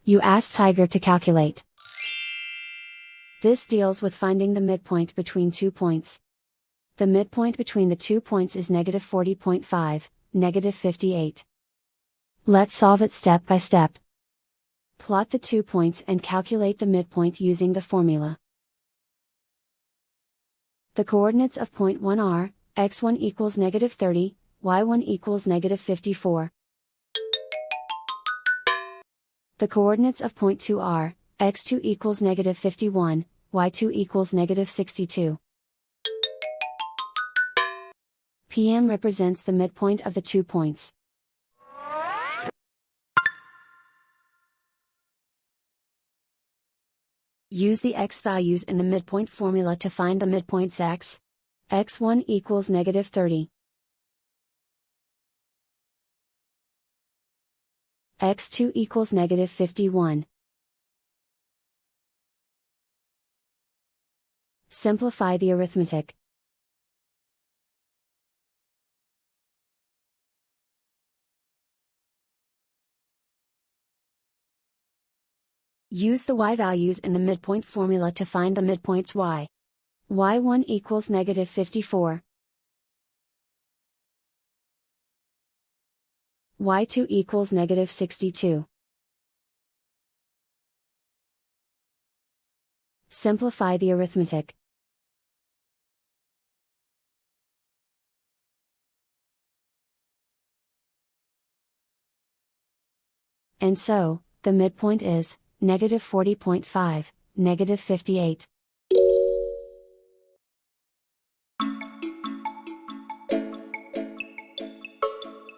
You ask Tiger to calculate. This deals with finding the midpoint between 2 points. The midpoint between the 2 points is -40.5, -58. Let's solve it step by step. Plot the 2 points and calculate the midpoint using the formula. The coordinates of point 1 are, x1 equals -30, y1 equals -54. The coordinates of point 2 are, x2 equals -51, y2 equals -62. PM represents the midpoint of the 2 points. Use the x values in the midpoint formula to find the midpoints x. x1 equals -30. x2 equals -51. Simplify the arithmetic. Use the y values in the midpoint formula to find the midpoints y. y1 equals -54. y2 equals -62. Simplify the arithmetic. And so, the midpoint is, -40.5, -58.